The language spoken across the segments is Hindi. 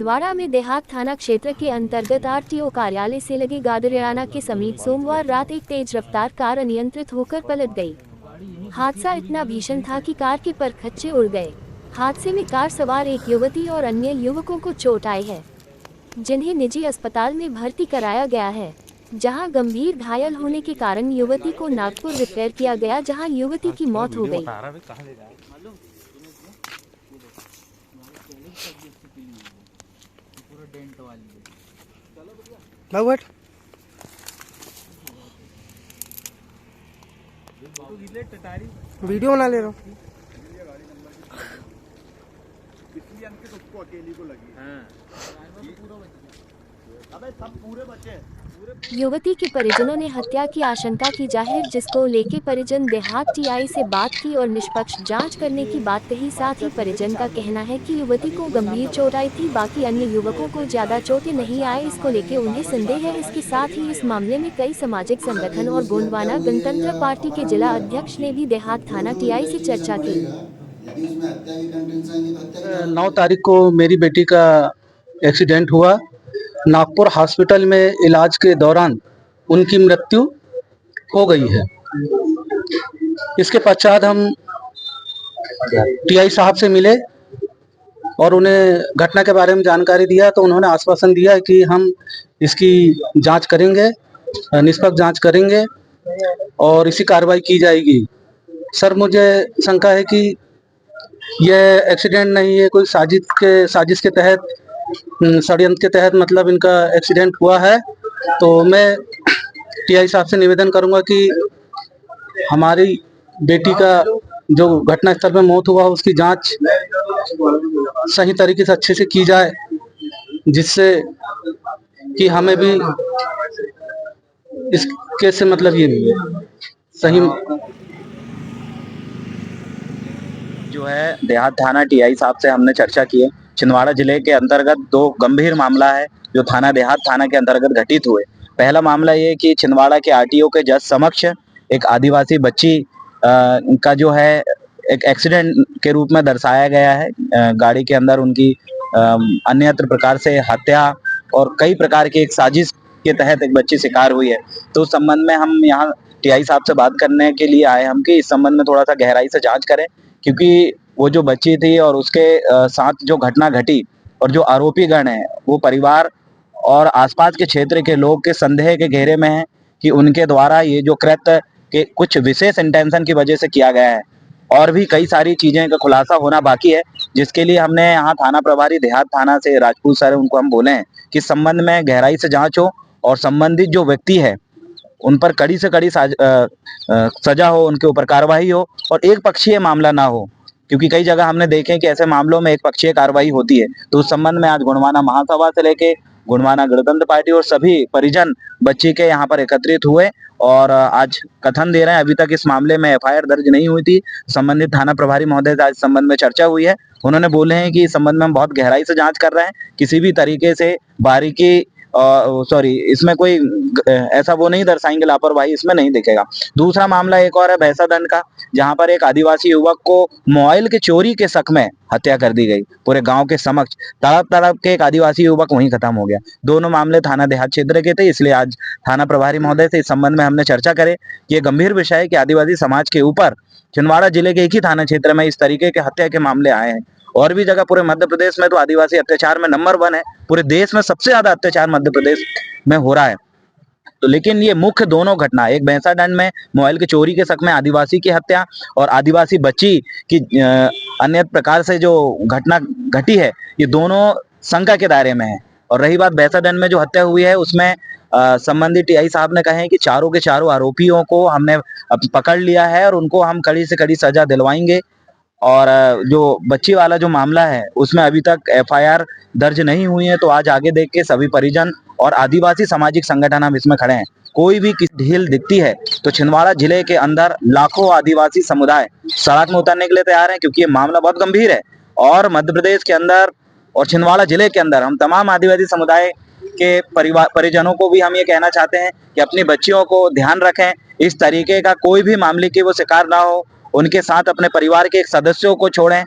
छिंदवाड़ा में देहात थाना क्षेत्र के अंतर्गत आरटीओ कार्यालय से लगे गादरेराना के समीप सोमवार रात एक तेज रफ्तार कार अनियंत्रित होकर पलट गई। हादसा इतना भीषण था कि कार के परखच्चे उड़ गए। हादसे में कार सवार एक युवती और अन्य युवकों को चोट आई है, जिन्हें निजी अस्पताल में भर्ती कराया गया है, जहां गंभीर घायल होने के कारण युवती को नागपुर रेफर किया गया, जहां युवती की मौत हो गई। वीडियो बना ले रहा हूँ। अकेली को लगी। अबे सब पूरे बचे। युवती के परिजनों ने हत्या की आशंका की जाहिर, जिसको लेकर परिजन देहात टीआई से बात की और निष्पक्ष जांच करने की बात कही। साथ ही परिजन का कहना है कि युवती को गंभीर चोट आई थी, बाकी अन्य युवकों को ज्यादा चोटें नहीं आई, इसको लेकर उन्हें संदेह है। इसके साथ ही इस मामले में कई सामाजिक संगठन और गोंडवाना गणतंत्र पार्टी के जिला अध्यक्ष ने भी देहात थाना टीआई से चर्चा की। 9 तारीख को मेरी बेटी का एक्सीडेंट हुआ। नागपुर हॉस्पिटल में इलाज के दौरान उनकी मृत्यु हो गई है। इसके पश्चात हम टीआई साहब से मिले और उन्हें घटना के बारे में जानकारी दिया, तो उन्होंने आश्वासन दिया कि हम इसकी जांच करेंगे, निष्पक्ष जांच करेंगे और इसी कार्रवाई की जाएगी। सर, मुझे शंका है कि यह एक्सीडेंट नहीं है, कोई साजिश के तहत, षड्यंत्र के तहत मतलब इनका एक्सीडेंट हुआ है। तो मैं टीआई साहब से निवेदन करूंगा कि हमारी बेटी का जो घटनास्थल में मौत हुआ उसकी जांच सही तरीके से अच्छे से की जाए, जिससे कि हमें भी इस केस से मतलब ये सही जो है देहात थाना टीआई साहब से हमने चर्चा की है। छिंदवाड़ा जिले के अंतर्गत 2 गंभीर मामला है जो थाना देहात थाना के अंतर्गत घटित हुए। पहला मामला ये कि छिंदवाड़ा के आरटीओ के जज समक्ष एक आदिवासी बच्ची का जो है एक एक्सीडेंट के रूप में दर्शाया गया है। गाड़ी के अंदर उनकी अन्यत्र प्रकार से हत्या और कई प्रकार की एक साजिश के तहत एक बच्ची शिकार हुई है। तो उस संबंध में हम यहाँ टीआई साहब से बात करने के लिए आए हम कि इस संबंध में थोड़ा सा गहराई से जांच करें, क्योंकि वो जो बच्ची थी और उसके साथ जो घटना घटी और जो आरोपी गण है वो परिवार और आसपास के क्षेत्र के लोग के संदेह के घेरे में है कि उनके द्वारा ये जो कृत्य के कुछ विशेष इंटेंशन की वजह से किया गया है। और भी कई सारी चीजें का खुलासा होना बाकी है, जिसके लिए हमने यहाँ थाना प्रभारी देहात थाना से राजपूत सर, उनको हम बोले हैं कि संबंध में गहराई से जांच हो और संबंधित जो व्यक्ति है उन पर कड़ी से कड़ी सजा हो, उनके ऊपर कार्रवाई हो और एक पक्षीय मामला ना हो, क्योंकि कई जगह हमने देखे कि ऐसे मामलों में एक पक्षीय कार्रवाई होती है। तो उस संबंध में आज गोंडवाना महासभा से लेके गोंडवाना गणतंत्र पार्टी और सभी परिजन बच्ची के यहाँ पर एकत्रित हुए और आज कथन दे रहे हैं। अभी तक इस मामले में एफआईआर दर्ज नहीं हुई थी। संबंधित थाना प्रभारी महोदय से आज संबंध में चर्चा हुई है। उन्होंने बोले हैं कि इस संबंध में हम बहुत गहराई से जांच कर रहे हैं, किसी भी तरीके से बारीकी इसमें कोई ऐसा वो नहीं दर्शाएंगे, लापरवाही इसमें नहीं दिखेगा। दूसरा मामला एक और है भैंसादंड का, जहां पर एक आदिवासी युवक को मोबाइल के चोरी के शक में हत्या कर दी गई पूरे गांव के समक्ष। तड़प तड़प के एक आदिवासी युवक वहीं खत्म हो गया। दोनों मामले थाना देहात क्षेत्र के थे, इसलिए आज थाना प्रभारी महोदय से इस संबंध में हमने चर्चा करे कि ये गंभीर विषय है कि आदिवासी समाज के ऊपर छिंदवाड़ा जिले के एक ही थाना क्षेत्र में इस तरीके के हत्या के मामले आए हैं। और भी जगह पूरे मध्य प्रदेश में तो आदिवासी अत्याचार में नंबर 1 है, पूरे देश में सबसे ज्यादा अत्याचार मध्य प्रदेश में हो रहा है। तो लेकिन ये मुख्य दोनों घटना, एक भैंसादंड में मोबाइल के चोरी के शक में आदिवासी की हत्या और आदिवासी बच्ची की अन्य प्रकार से जो घटना घटी है, ये दोनों शंका के दायरे में है। और रही बात भैंसादंड में जो हत्या हुई है, उसमें संबंधित टीआई साहब ने कहे कि चारों के चारों आरोपियों को हमने पकड़ लिया है और उनको हम कड़ी से कड़ी सजा दिलवाएंगे। और जो बच्ची वाला जो मामला है उसमें अभी तक एफआईआर दर्ज नहीं हुई है। तो आज आगे देख के सभी परिजन और आदिवासी सामाजिक संगठन हम इसमें खड़े हैं। कोई भी ढील दिखती है तो छिंदवाड़ा जिले के अंदर लाखों आदिवासी समुदाय सड़क में उतरने के लिए तैयार हैं, क्योंकि ये मामला बहुत गंभीर है। और मध्य प्रदेश के अंदर और छिंदवाड़ा जिले के अंदर हम तमाम आदिवासी समुदाय के परिजनों को भी हम ये कहना चाहते हैं कि अपनी बच्चियों को ध्यान रखें, इस तरीके का कोई भी मामले की वो शिकार ना हो, उनके साथ अपने परिवार के एक सदस्यों को छोड़ें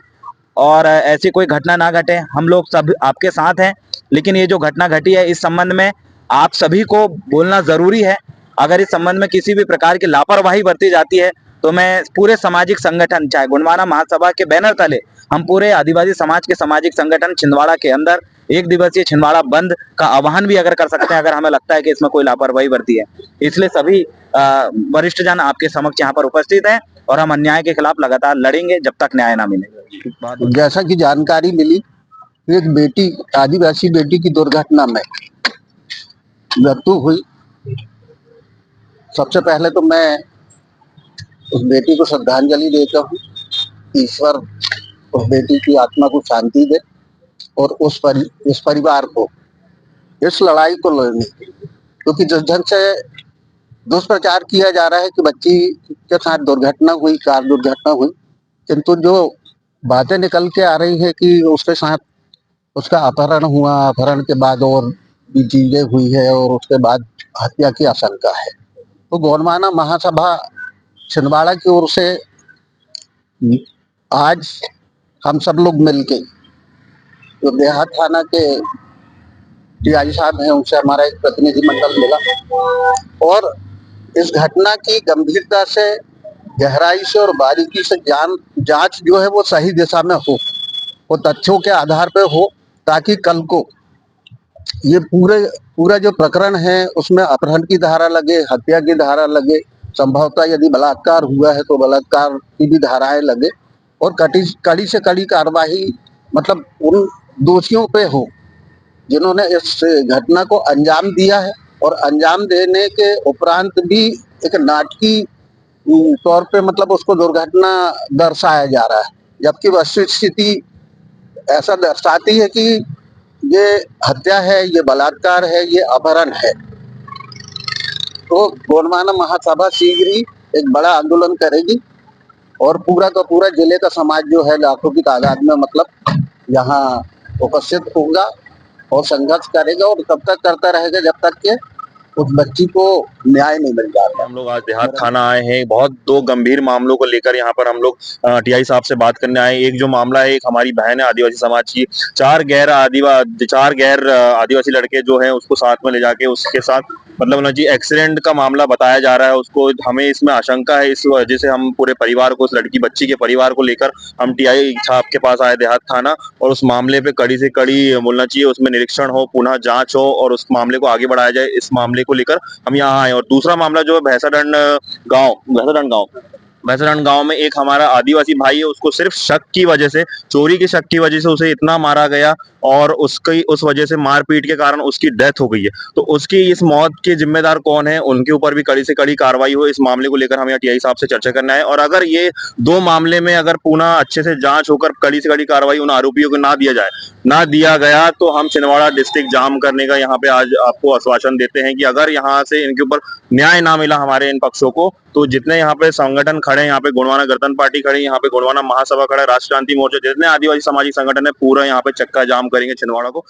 और ऐसी कोई घटना ना घटे। हम लोग सब आपके साथ हैं, लेकिन ये जो घटना घटी है इस संबंध में आप सभी को बोलना जरूरी है। अगर इस संबंध में किसी भी प्रकार की लापरवाही बरती जाती है तो मैं पूरे सामाजिक संगठन, चाहे गोंडवाना महासभा के बैनर तले, हम पूरे आदिवासी समाज के सामाजिक संगठन छिंदवाड़ा के अंदर एक दिवसीय छिंदवाड़ा बंद का आह्वान भी अगर कर सकते हैं, अगर हमें लगता है कि इसमें कोई लापरवाही बरती है। इसलिए सभी वरिष्ठ जन आपके समक्ष यहाँ पर उपस्थित हैं और हम अन्याय के खिलाफ लगातार लड़ेंगे जब तक न्याय ना मिले। जैसा कि जानकारी मिली, एक बेटी, आदिवासी बेटी की दुर्घटना में मृत्यु हुई। सबसे पहले तो मैं उस बेटी को श्रद्धांजलि देता हूँ। ईश्वर उस बेटी की आत्मा को शांति दे और उस परिवार को इस लड़ाई को लड़ने, क्योंकि जिस ढंग से दुष्प्रचार किया जा रहा है कि बच्ची के साथ दुर्घटना हुई, कार दुर्घटना हुई, किंतु जो बातें निकल के आ रही है कि उसके साथ उसका अपहरण हुआ, अपहरण के बाद और भी चीजें हुई है और उसके बाद हत्या की आशंका है। तो गोंडवाना महासभा छिंदवाड़ा की ओर से आज हम सब लोग मिलके, जो देहात थाना के टीआई साहब हैं, उनसे हमारा एक प्रतिनिधिमंडल मिला और इस घटना की गंभीरता से, गहराई से और बारीकी से जांच जो है वो सही दिशा में हो, वो तथ्यों के आधार पे हो, ताकि कल को ये पूरा जो प्रकरण है उसमें अपहरण की धारा लगे, हत्या की धारा लगे, संभवतः यदि बलात्कार हुआ है तो बलात्कार की भी धाराएं लगे और कड़ी से कड़ी कार्रवाई मतलब उन दोषियों पे हो जिन्होंने इस घटना को अंजाम दिया है, और अंजाम देने के उपरांत भी एक नाटकीय तौर पे मतलब उसको दुर्घटना दर्शाया जा रहा है, जबकि वस्तु स्थिति ऐसा दर्शाती है कि ये हत्या है, ये बलात्कार है, ये अपहरण है। तो गोंडवाना महासभा शीघ्र ही एक बड़ा आंदोलन करेगी और पूरा का पूरा जिले का समाज जो है लाखों की तादाद में मतलब यहाँ उपस्थित होगा और संघर्ष करेगा और तब तक करता रहेगा जब तक कि उस बच्ची को न्याय नहीं मिल जाता। हम लोग आज देहात थाना आए हैं, बहुत दो गंभीर मामलों को लेकर यहाँ पर हम लोग टीआई साहब से बात करने आए। एक जो मामला है, एक हमारी बहन है आदिवासी समाज की, चार गैर आदिवासी लड़के जो हैं उसको साथ में ले जाके उसके साथ मतलब ना जी एक्सीडेंट का मामला बताया जा रहा है उसको। हमें इसमें आशंका है, इस वजह से हम पूरे परिवार को, उस लड़की बच्ची के परिवार को लेकर हम टीआई साहब के पास आए देहात थाना, और उस मामले पे कड़ी से कड़ी बोलना चाहिए उसमें निरीक्षण हो, पुनः जांच हो और उस मामले को आगे बढ़ाया जाए। इस मामले को लेकर हम यहाँ आए। और दूसरा मामला जो है भैंसाडंड गांव में एक हमारा आदिवासी भाई है, उसको सिर्फ शक की वजह से, चोरी के शक की वजह से उसे इतना मारा गया और उसकी उस वजह से मारपीट के कारण उसकी डेथ हो गई है। तो उसकी इस मौत के जिम्मेदार कौन है, उनके ऊपर भी कड़ी से कड़ी कार्रवाई हो। इस मामले को लेकर हम यहाँ टीआई साहब से चर्चा करना है, और अगर ये दो मामले में अगर पुनः अच्छे से जांच होकर कड़ी से कड़ी कार्रवाई उन आरोपियों को ना दिया गया तो हम छिंदवाड़ा डिस्ट्रिक्ट जाम करने का यहाँ पे आज आपको आश्वासन देते हैं कि अगर यहाँ से इनके ऊपर न्याय ना मिला हमारे इन पक्षों को, तो जितने यहाँ पे संगठन खड़े हैं, यहाँ पे गोंडवाना गणतंत्र पार्टी खड़ी, यहाँ पे गोंडवाना महासभा खड़ा है, राष्ट्र क्रांति मोर्चा, जितने आदिवासी सामाजिक संगठन है, पूरा यहाँ पे चक्का जाम करेंगे छिंदवाड़ा को।